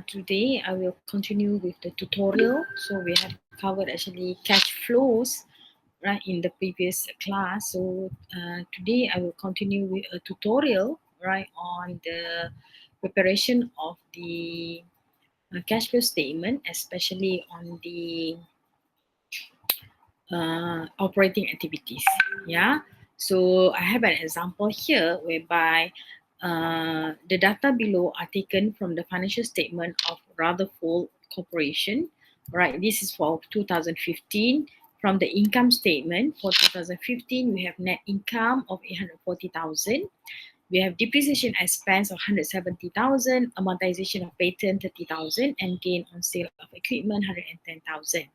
Today I will continue with the tutorial. So we have covered actually cash flows right in the previous class. So today I will continue with a tutorial right on the preparation of the cash flow statement, especially on the operating activities. Yeah. So I have an example here whereby the data below are taken from the financial statement of Rutherford Corporation. Right. This is for 2015. From the income statement for 2015, we have net income of 840,000. We have depreciation expense of 170,000, amortization of patent 30,000, and gain on sale of equipment 110,000.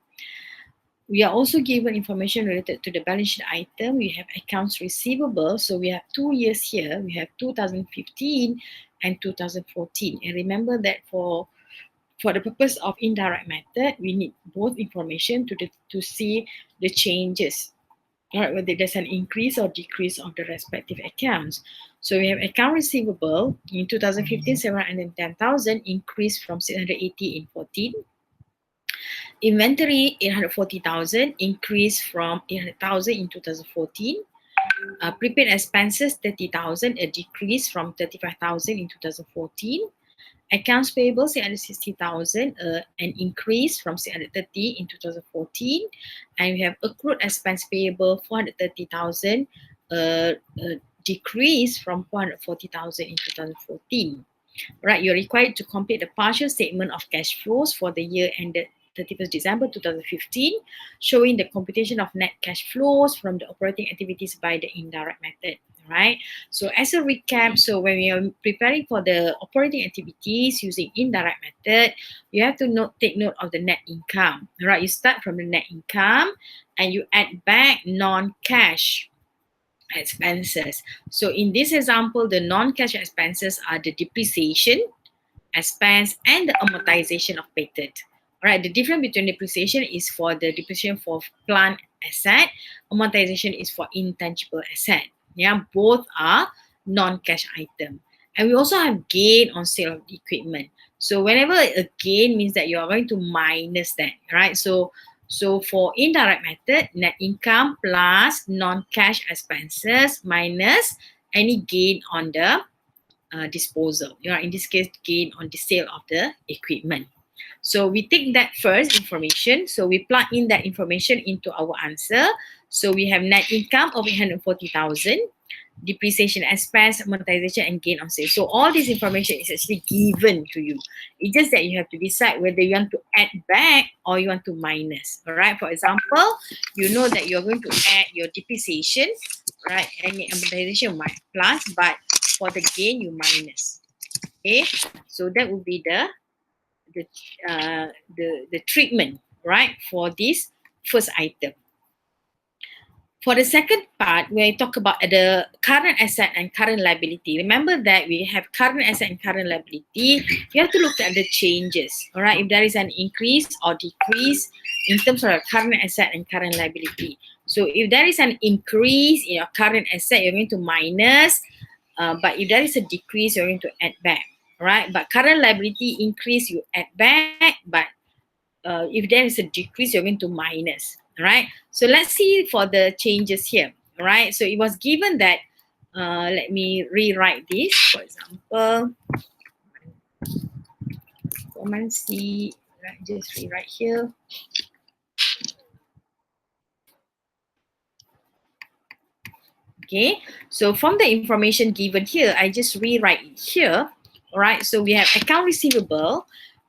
We are also given information related to the balance sheet item. We have accounts receivable. So we have 2 years here. We have 2015 and 2014. And remember that for the purpose of indirect method, we need both information to see the changes. All right, whether there's an increase or decrease of the respective accounts. So we have account receivable in 2015, 710,000 increased from 680 in 14. Inventory 840,000 increased from 800,000 in 2014. Prepaid expenses 30,000, a decrease from 35,000 in 2014. Accounts payable 660,000, an increase from 630 in 2014. And we have accrued expense payable 430,000, a decrease from 440,000 in 2014. Right, you're required to complete the partial statement of cash flows for the year ended 31st December 2015, showing the computation of net cash flows from the operating activities by the indirect method. Right. So as a recap, so when we are preparing for the operating activities using indirect method, you have to take note of the net income. Right. You start from the net income and you add back non-cash expenses. So in this example, the non-cash expenses are the depreciation expense and the amortization of patent. All right, the difference between depreciation is for the depreciation for plant asset, amortization is for intangible asset. Yeah, both are non-cash item. And we also have gain on sale of the equipment. So whenever a gain means that you are going to minus that, right? So for indirect method, net income plus non-cash expenses minus any gain on the disposal. In this case, gain on the sale of the equipment. So we take that first information. So we plug in that information into our answer. So we have net income of 840,000, depreciation expense, amortization, and gain on sale. So all this information is actually given to you. It's just that you have to decide whether you want to add back or you want to minus. All right. For example, you know that you're going to add your depreciation, right, and the amortization plus, but for the gain you minus. Okay. So that would be the treatment, right, for this first item. For the second part, where I talk about the current asset and current liability, remember that we have current asset and current liability. You have to look at the changes, all right, if there is an increase or decrease in terms of your current asset and current liability. So if there is an increase in your current asset, you're going to minus, but if there is a decrease, you're going to add back, right? But current liability increase, you add back, but if there is a decrease, you're going to minus. Right. So let's see for the changes here. Right. So it was given that, let me rewrite this. For example, Command C, right, just rewrite here. Okay. So from the information given here, I just rewrite it here. All right. So we have account receivable.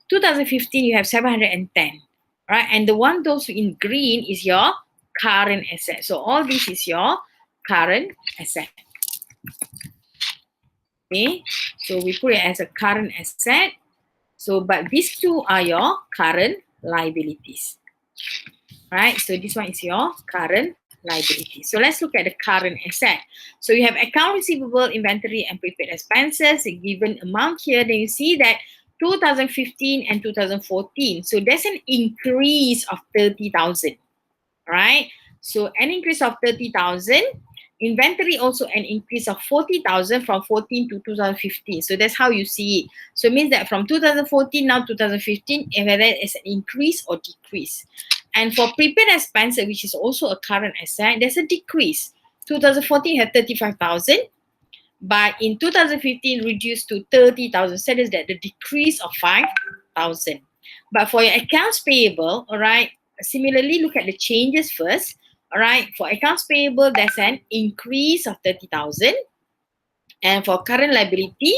2015, you have 710. Right, and the one those in green is your current asset. So all this is your current asset. Okay, so we put it as a current asset. So, but these two are your current liabilities. Right, so this one is your current liability. So let's look at the current asset. So you have account receivable, inventory, and prepaid expenses, a given amount here. Then you see that 2015 and 2014. So there's an increase of 30,000, right? So an increase of 30,000. Inventory also an increase of 40,000 from 14 to 2015. So that's how you see it. So it means that from 2014 now 2015, whether it's an increase or decrease. And for prepaid expenses, which is also a current asset, there's a decrease. 2014 had 35,000, but in 2015 reduced to 30,000. So that the decrease of 5,000. But for your accounts payable, all right, similarly, look at the changes first. All right, for accounts payable, there's an increase of 30,000. And for current liability,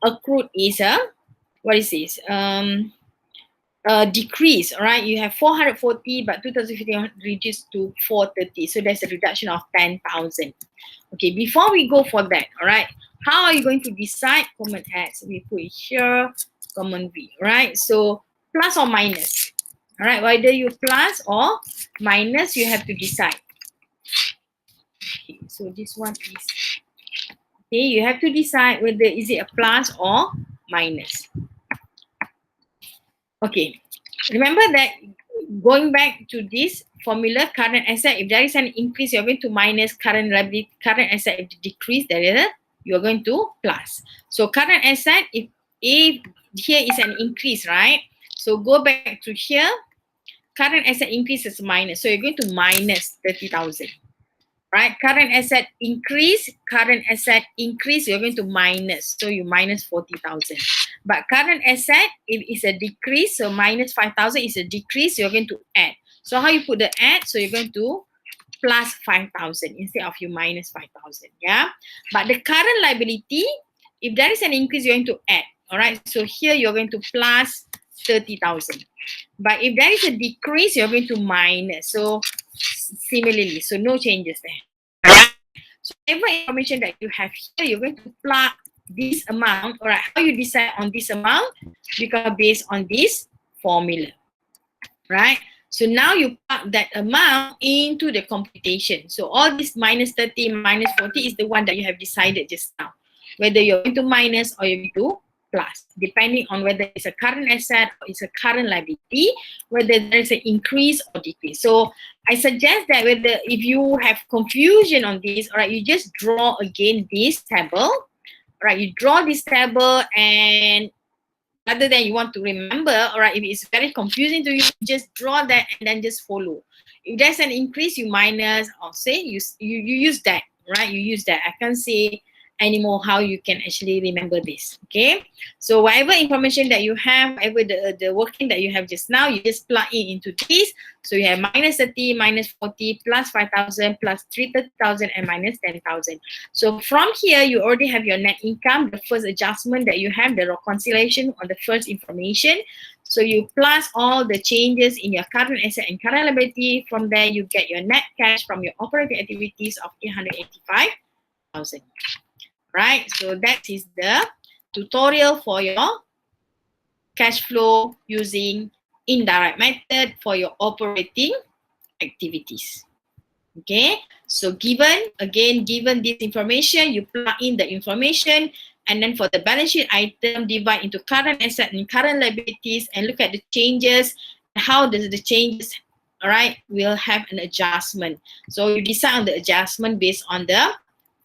accrued is a, what is this? Decrease, all right? You have 440, but 2015 reduced to 430. So there's a reduction of 10,000. Okay, before we go for that, all right, how are you going to decide common X? We put here common V, right? So plus or minus, all right? Whether you plus or minus, you have to decide. Okay, so this one is, okay, you have to decide whether is it a plus or minus. Okay, remember that going back to this formula, current asset, if there is an increase, you're going to minus current liability, current asset, if decrease, you're going to plus. So current asset, if here is an increase, right? So go back to here, current asset increase is minus. So you're going to minus 30,000. Right, current asset increase, you're going to minus, so you minus 40,000. But current asset, if it's a decrease, so minus 5,000 is a decrease, you're going to add. So how you put the add? So you're going to plus 5,000 instead of you minus 5,000, yeah? But the current liability, if there is an increase, you're going to add, all right? So here you're going to plus 30,000. But if there is a decrease, you're going to minus. So similarly, so no changes there. So whatever information that you have here, you're going to plug this amount. All right, how you decide on this amount? Because based on this formula, right? So now you plug that amount into the computation. So all this minus 30, minus 40 is the one that you have decided just now, whether you're going to minus or you're going to plus, depending on whether it's a current asset or it's a current liability, whether there's an increase or decrease. So I suggest that whether if you have confusion on this, all right, you just draw again this table, all right, you draw this table, and rather than you want to remember, all right, if it's very confusing to you, just draw that and then just follow. If there's an increase, you minus, or say you use that, right? You use that. I can't say anymore how you can actually remember this, okay? So whatever information that you have, whatever the working that you have just now, you just plug in into this. So you have minus 30, minus 40, plus 5,000, plus 30,000, and minus 10,000. So from here, you already have your net income, the first adjustment that you have, the reconciliation on the first information. So you plus all the changes in your current asset and current liability. From there, you get your net cash from your operating activities of 885,000. Right, so that is the tutorial for your cash flow using indirect method for your operating activities. Okay, so given this information, you plug in the information, and then for the balance sheet item, divide into current asset and current liabilities, and look at the changes. How does the changes, all right, will have an adjustment. So you decide on the adjustment based on the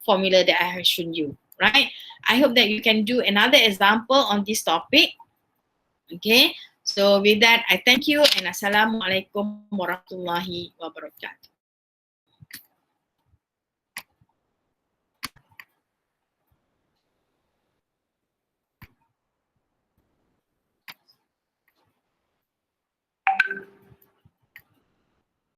formula that I have shown you, right? I hope that you can do another example on this topic. Okay, so with that, I thank you, and Assalamualaikum warahmatullahi wabarakatuh.